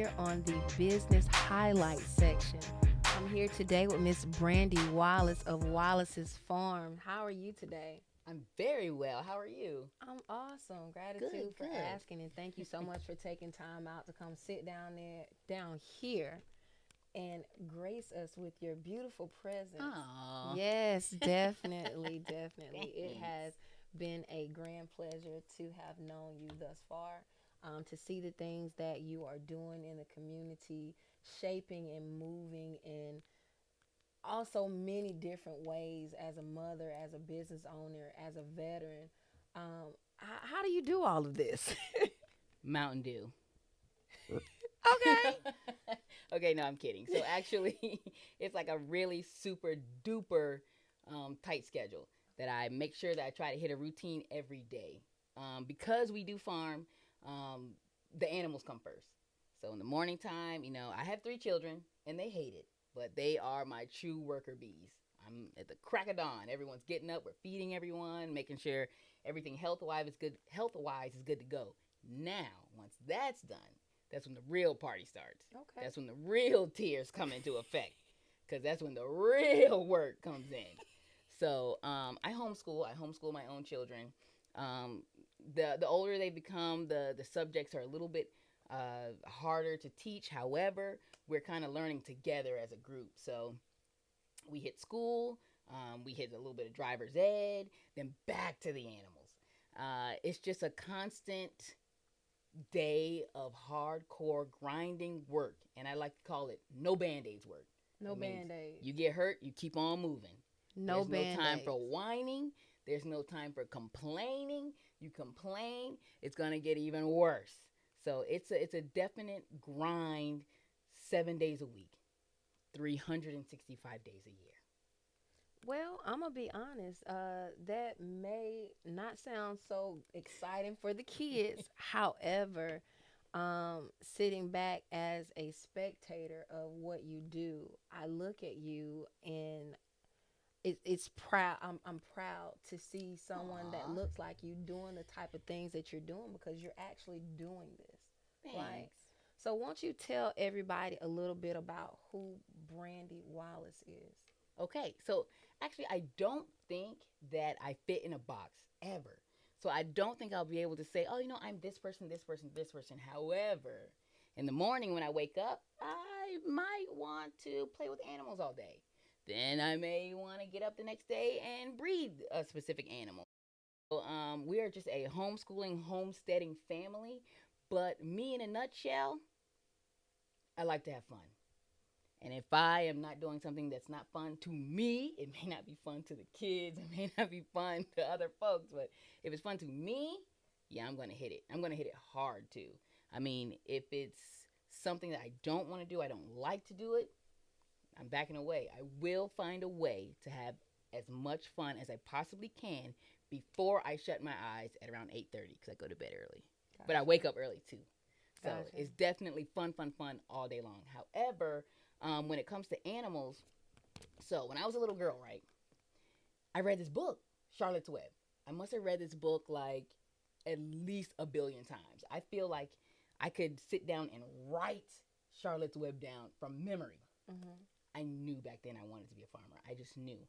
here on the business highlight section. I'm here today with Miss Brandi Wallace of Wallace's Farm. How are you today? I'm very well. How are you? I'm awesome. Gratitude Good, for good. asking, and thank you so much for taking time out to come sit down here, and grace us with your beautiful presence. Aw, Yes, definitely, definitely. It thanks. has been a grand pleasure to have known you thus far, to see the things that you are doing in the community, shaping and moving in also many different ways as a mother, as a business owner, as a veteran. How do you do all of this? Mountain Dew. Okay. Okay, no, I'm kidding. So actually, it's like a really super duper tight schedule that I make sure that I try to hit a routine every day. Because we do farm, um, the animals come first. So in the morning time, I have 3 children and they hate it, but they are my true worker bees. I'm at the crack of dawn. Everyone's getting up. We're feeding everyone, making sure everything health wise is good. Health wise is good to go. Now, once that's done, that's when the real party starts. Okay. That's when the real tears come into effect, because that's when the real work comes in. So I homeschool. I homeschool my own children. Um, the older they become, the subjects are a little bit harder to teach. However, we're kind of learning together as a group. So we hit school, we hit a little bit of driver's ed, then back to the animals. It's just a constant day of hardcore grinding work, and I like to call it no band-aids work. No That means band aids. you get hurt, you keep on moving. No There's no band time for aids. whining. There's no time for complaining. You complain, it's gonna get even worse. So it's a definite grind, 7 days a week, 365 days a year. Well, I'm gonna be honest. That may not sound so exciting for the kids. However, sitting back as a spectator of what you do, I look at you and it's proud. I'm proud to see someone that Aw, looks like you doing the type of things that you're doing because you're actually doing this, right? thanks. So, won't you tell everybody a little bit about who Brandi Wallace is? Okay, so actually, I don't think that I fit in a box ever. So I don't think I'll be able to say, oh, I'm this person, this person, this person. However, in the morning when I wake up, I might want to play with animals all day. Then I may want to get up the next day and breed a specific animal. So we are just a homeschooling, homesteading family. But me in a nutshell, I like to have fun. And if I am not doing something that's not fun to me, it may not be fun to the kids, it may not be fun to other folks, but if it's fun to me, yeah, I'm going to hit it. I'm going to hit it hard too. I mean, if it's something that I don't want to do, I don't like to do it, I'm backing away. I will find a way to have as much fun as I possibly can before I shut my eyes at around 8:30 cuz I go to bed early. But I Gotcha. wake up early too. So Gotcha. it's definitely fun, fun, fun all day long. However, when it comes to animals, so when I was a little girl, right, I read this book, Charlotte's Web. I must have read this book like at least a billion times. I feel like I could sit down and write Charlotte's Web down from memory. Hmm. I knew back then I wanted to be a farmer. I just knew.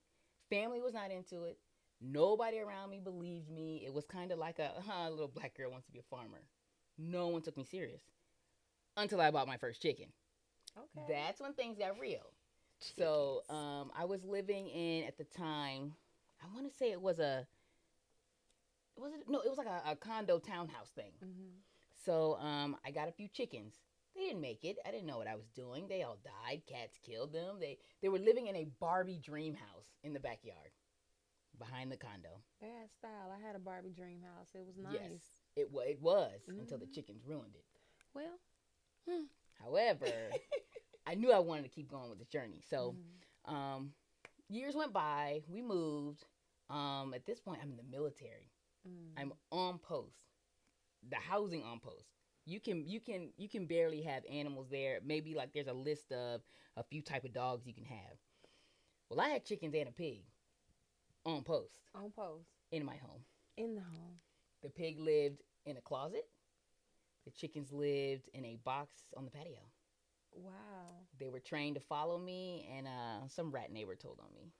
Family was not into it. Nobody around me believed me. It was kind of like a little black girl wants to be a farmer. No one took me serious until I bought my first chicken. Okay. That's when things got real. So Chickens. I was living in at the time. I want to say it was a was it no, it was like a condo townhouse thing. Hmm. So I got a few chickens. They didn't make it. I didn't know what I was doing. They all died. Cats killed them. They were living in a Barbie dream house in the backyard behind the condo. Bad style. I had a Barbie dream house. It was Yes, nice. it was until the Hmm. chickens ruined it. Well. Hmm. However, I knew I wanted to keep going with the journey. So Hmm. um, years went by. We moved. At this point, I'm in the military. I'm Mm. on post. The housing on post. You can barely have animals there. Maybe like there's a list of a few type of dogs you can have. Well, I had chickens and a pig on post On post. in my home. In the home. The pig lived in a closet. The chickens lived in a box on the patio. Wow. They were trained to follow me, and some rat neighbor told on me.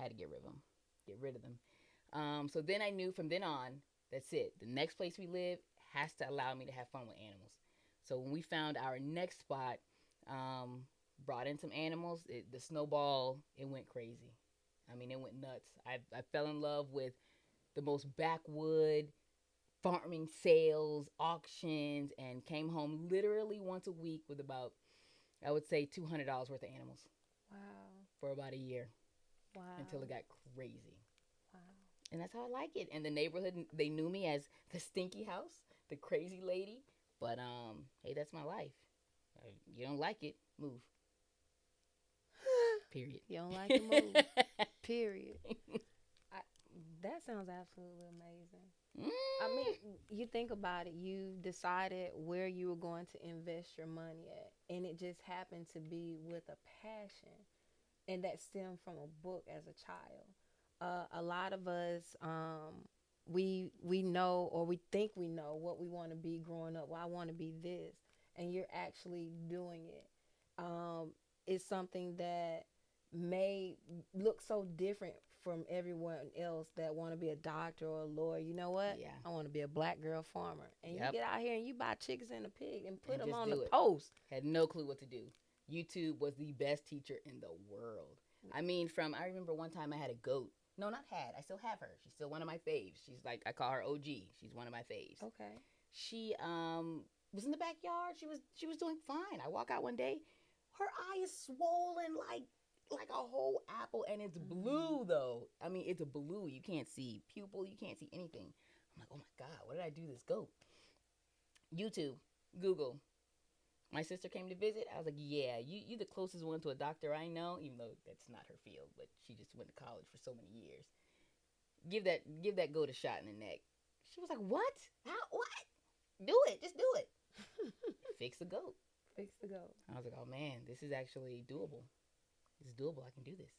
Had to get rid of them. Get rid of them. So then I knew from then on, that's it. The next place we live has to allow me to have fun with animals. So when we found our next spot, brought in some animals, the snowball, it went crazy. I mean, it went nuts. I fell in love with the most backwood farming sales, auctions, and came home literally once a week with about, I would say, $200 worth of animals. Wow. For about a year. Wow. Until it got crazy. Wow. And that's how I like it. And the neighborhood, they knew me as the stinky house, the crazy lady. But hey, that's my life. You don't like it, move. Period. You don't like to move. Period. That sounds absolutely amazing. I mean, you think about it. You decided where you were going to invest your money at, and it just happened to be with a passion, and that stemmed from a book as a child. A lot of us, we know, or we think we know what we want to be growing up. Well, I want to be this, and you're actually doing it. It's something that may look so different from everyone else that want to be a doctor or a lawyer. You know what? Yeah. I want to be a black girl farmer. And you get out here and you buy chickens and a pig and put them on the post. Had no clue what to do. YouTube was the best teacher in the world. I mean, I remember one time I had a goat. No, not had. I still have her. She's still one of my faves. She's like, I call her OG. She's one of my faves. Okay. She was in the backyard. She was doing fine. I walk out one day. Her eye is swollen like a whole apple, and it's blue though. I mean, it's a blue. You can't see pupil. You can't see anything. I'm like, oh my God, what did I do to this goat? YouTube, Google. My sister came to visit. I was like, yeah, you the closest one to a doctor I know, even though that's not her field, but she just went to college for so many years. Give that goat a shot in the neck. She was like, what? How? What? Do it. Just do it. Fix the goat. Fix the goat. I was like, oh man, this is actually doable. This is doable. I can do this.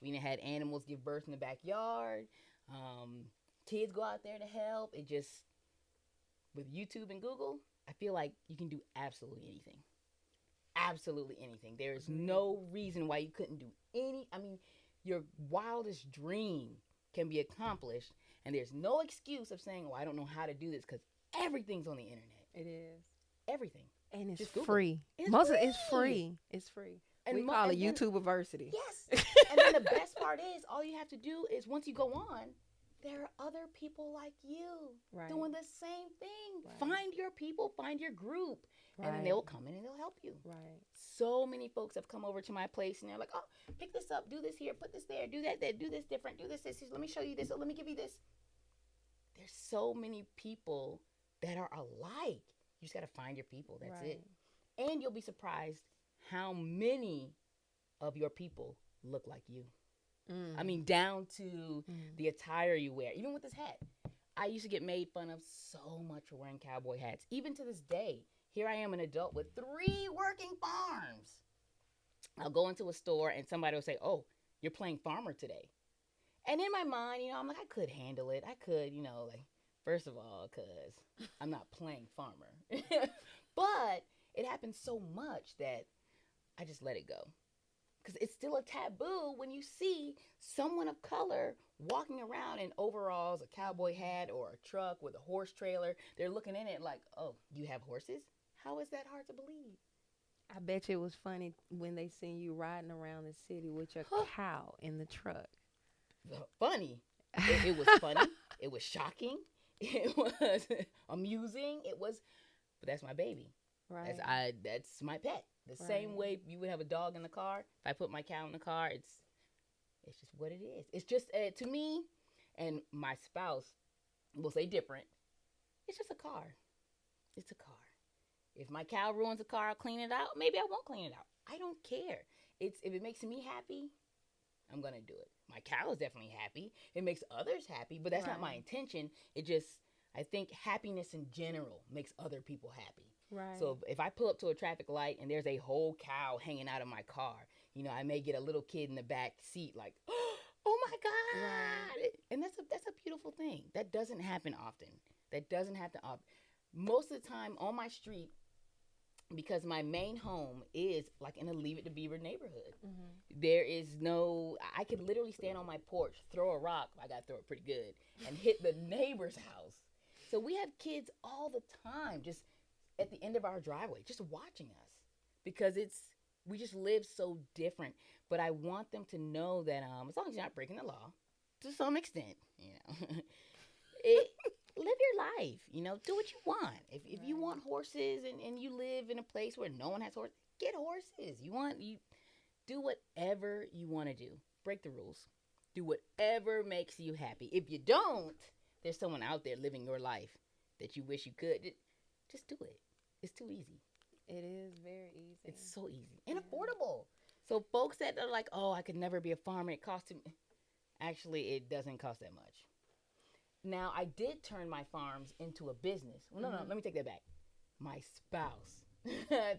We had animals give birth in the backyard. Kids go out there to help. It just, with YouTube and Google, I feel like you can do absolutely anything. Absolutely anything. There is no reason why you couldn't do your wildest dream can be accomplished, and there's no excuse of saying, oh, I don't know how to do this, because everything's on the internet. It is. Everything. And it's free. Most of it's free. It's free. And we call it YouTubeversity. Yes. And then the best part is, all you have to do is, once you go on, there are other people like you doing the same thing. Right. Find your people, find your group, and then they'll come in and they'll help you. Right. So many folks have come over to my place and they're like, oh, pick this up, do this here, put this there, do that there, do this different, do this, let me show you this, let me give you this. There's so many people that are alike. You just got to find your people. That's it. And you'll be surprised how many of your people look like you. I mean, down to the attire you wear. Even with this hat. I used to get made fun of so much for wearing cowboy hats. Even to this day, here I am, an adult with 3 working farms. I'll go into a store and somebody will say, oh, you're playing farmer today. And in my mind, I'm like, I could handle it. I could, first of all, because I'm not playing farmer. But it happens so much that I just let it go. Because it's still a taboo when you see someone of color walking around in overalls, a cowboy hat, or a truck with a horse trailer. They're looking in it like, oh, you have horses? How is that hard to believe? I bet you it was funny when they seen you riding around the city with your cow in the truck. Funny. It was funny. It was shocking. It was amusing. But that's my baby. Right. That's my pet. The same way you would have a dog in the car. If I put my cow in the car, it's just what it is. It's just, to me, and my spouse will say different, it's just a car. It's a car. If my cow ruins a car, I'll clean it out. Maybe I won't clean it out. I don't care. If it makes me happy, I'm going to do it. My cow is definitely happy. It makes others happy, but that's not my intention. I think happiness in general makes other people happy. Right. So if I pull up to a traffic light and there's a whole cow hanging out of my car, I may get a little kid in the back seat like, oh my God. Right. And that's a beautiful thing. That doesn't happen often. That doesn't happen often. Most of the time on my street, because my main home is like in a Leave It to Beaver neighborhood. There is no, I could literally stand on my porch, throw a rock, I gotta throw it pretty good, and hit the neighbor's house. So we have kids all the time just at the end of our driveway, just watching us because we just live so different. But I want them to know that as long as you're not breaking the law, to some extent, it, live your life, do what you want. If you want horses and you live in a place where no one has horses, get horses. You do whatever you want to do. Break the rules. Do whatever makes you happy. If you don't, there's someone out there living your life that you wish you could. Just do it. It's too easy. It is very easy. It's so easy and affordable. So folks that are like, oh, I could never be a farmer, it costs me. Actually, it doesn't cost that much. Now, I did turn my farms into a business. Well, no, let me take that back. My spouse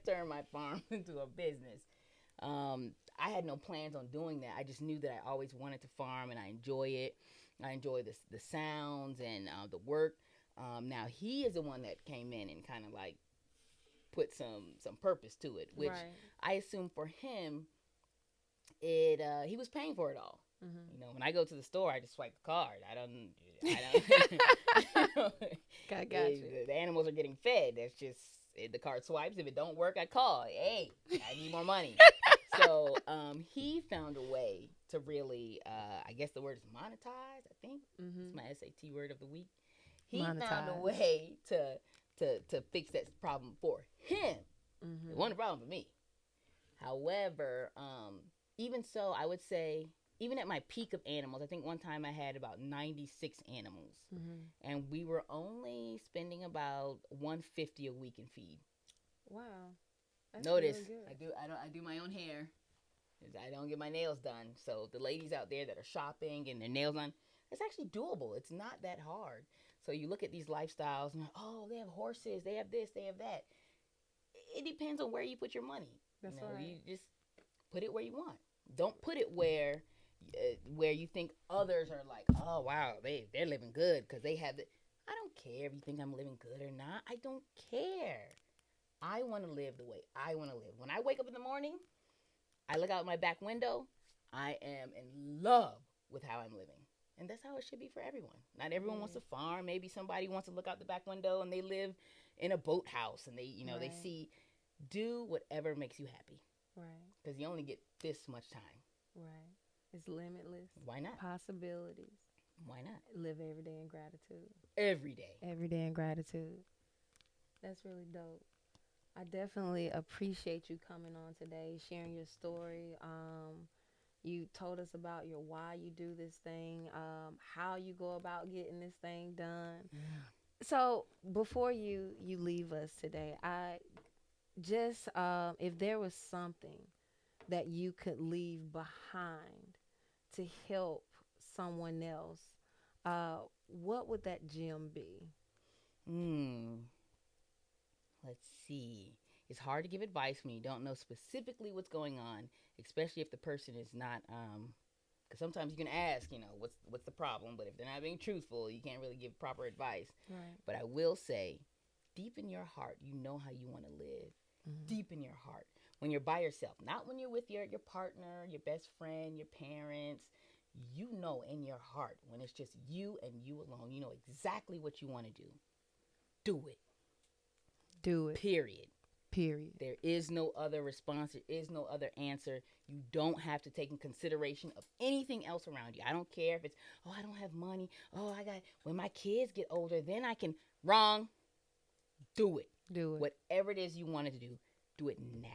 turned my farm into a business. I had no plans on doing that. I just knew that I always wanted to farm, and I enjoy it. I enjoy the sounds and the work. Now, he is the one that came in and kind of like put some purpose to it, which I assume for him, he was paying for it all. When I go to the store, I just swipe the card. I don't. I got you. The animals are getting fed. That's just the card swipes. If it don't work, I call. Hey, I need more money. So he found a way to really, I guess the word is monetize. I think it's my SAT word of the week. He found a way to fix that problem for him. It wasn't a problem for me. However, even so, I would say, even at my peak of animals, I think one time I had about 96 animals, and we were only spending about $150 a week in feed. Wow. That's Notice, really good. I do my own hair. I don't get my nails done. So the ladies out there that are shopping and their nails done, it's actually doable. It's not that hard. So you look at these lifestyles and oh, they have horses, they have this, they have that. It depends on where you put your money. That's right. You just put it where you want. Don't put it where you think others are like, oh wow, they're living good because they have it. I don't care if you think I'm living good or not. I don't care. I want to live the way I want to live. When I wake up in the morning, I look out my back window. I am in love with how I'm living. And that's how it should be for everyone. Not everyone wants to farm. Maybe somebody wants to look out the back window and they live in a boathouse and they see. Do whatever makes you happy. Right. Because you only get this much time. Right. It's limitless. Why not? Possibilities. Why not? Live every day in gratitude. Every day. Every day in gratitude. That's really dope. I definitely appreciate you coming on today, sharing your story. You told us about your why you do this thing, how you go about getting this thing done. Yeah. So before you leave us today, I just if there was something that you could leave behind to help someone else, what would that gem be? Let's see. It's hard to give advice when you don't know specifically what's going on, especially if the person is not, because sometimes you can ask, what's the problem, but if they're not being truthful, you can't really give proper advice. Right. But I will say, deep in your heart, you know how you want to live. Deep in your heart. When you're by yourself, not when you're with your partner, your best friend, your parents, you know in your heart, when it's just you and you alone, you know exactly what you want to do. Do it. Do it. Period. There is no other response. There is no other answer. You don't have to take in consideration of anything else around you. I don't care if it's, oh, I don't have money. Oh, when my kids get older, then I can. Wrong. Do it. Do it. Whatever it is you wanted to do it now.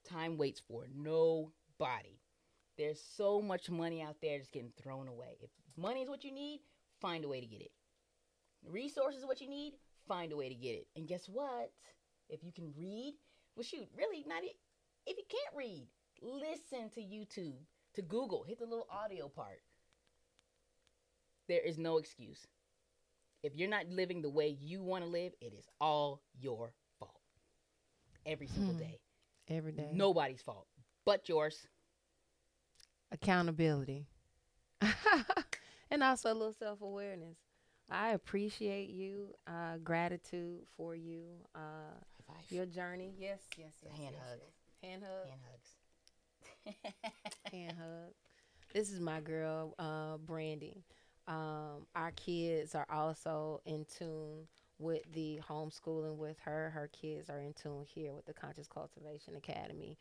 Time waits for nobody. There's so much money out there just getting thrown away. If money is what you need, find a way to get it. Resources is what you need, find a way to get it. And guess what? If you can read, well, shoot, really, if you can't read, listen to YouTube, to Google, hit the little audio part. There is no excuse. If you're not living the way you want to live, it is all your fault. Every single day. Every day. Nobody's fault but yours. Accountability. And also a little self-awareness. I appreciate you. Gratitude for you. High five. Your journey. Yes, yes, It's yes, a hand yes, hug. yes. Hand hug. Hand hugs. Hand hug. This is my girl, Brandi. Our kids are also in tune with the homeschooling with her. Her kids are in tune here with the Conscious Cultivation Academy,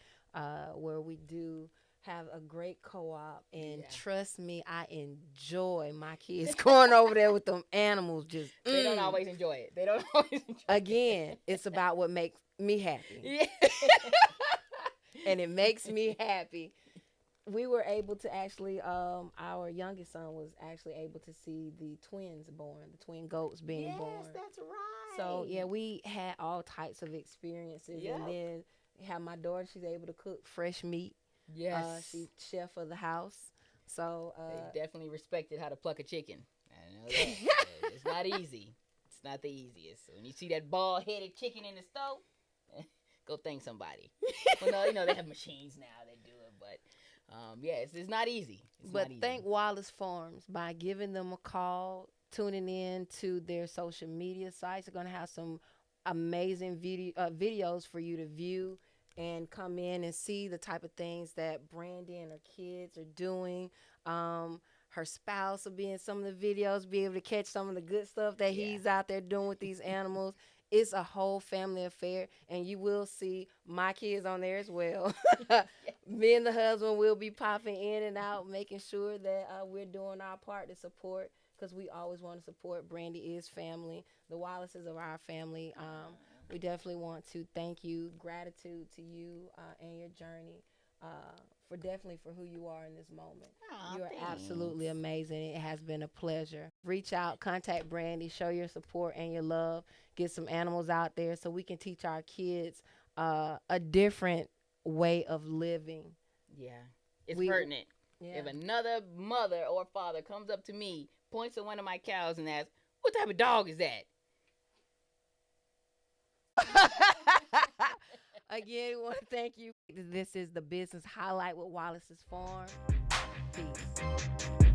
where we do have a great co-op. And Yeah. trust me, I enjoy my kids going over there with them animals. Just They don't always enjoy it. They don't always enjoy again, it. it's about what makes me happy, Yeah. and it makes me happy. We were able to actually our youngest son was actually able to see the twins born, the twin goats being Yes, born. that's right. So yeah, we had all types of experiences. Yep. And then have my daughter, she's able to cook fresh meat. Yes. She's chef of the house. So They definitely respected how to pluck a chicken. I know that. It's not easy. It's not the easiest. So when you see that bald headed chicken in the stove, go thank somebody. Well, no, they have machines now that do it, but yeah, it's not easy. It's but not easy. thank Wallace Farms by giving them a call, tuning in to their social media sites. They're gonna have some amazing videos for you to view and come in and see the type of things that Brandi and her kids are doing. Her spouse will be in some of the videos, be able to catch some of the good stuff that he's out there doing with these animals. It's a whole family affair, and you will see my kids on there as well. Me and the husband will be popping in and out, making sure that we're doing our part to support, because we always want to support. Brandi is family. The Wallaces are our family. We definitely want to thank you, gratitude to you and your journey, for who you are in this moment. Aw, You are thanks. absolutely amazing. It has been a pleasure. Reach out, contact Brandi, show your support and your love. Get some animals out there so we can teach our kids a different way of living. Yeah, it's We- pertinent. Yeah. If another mother or father comes up to me, points at one of my cows, and asks, "What type of dog is that?" Again, we want to thank you. This is the business highlight with Wallace's Farm. Peace.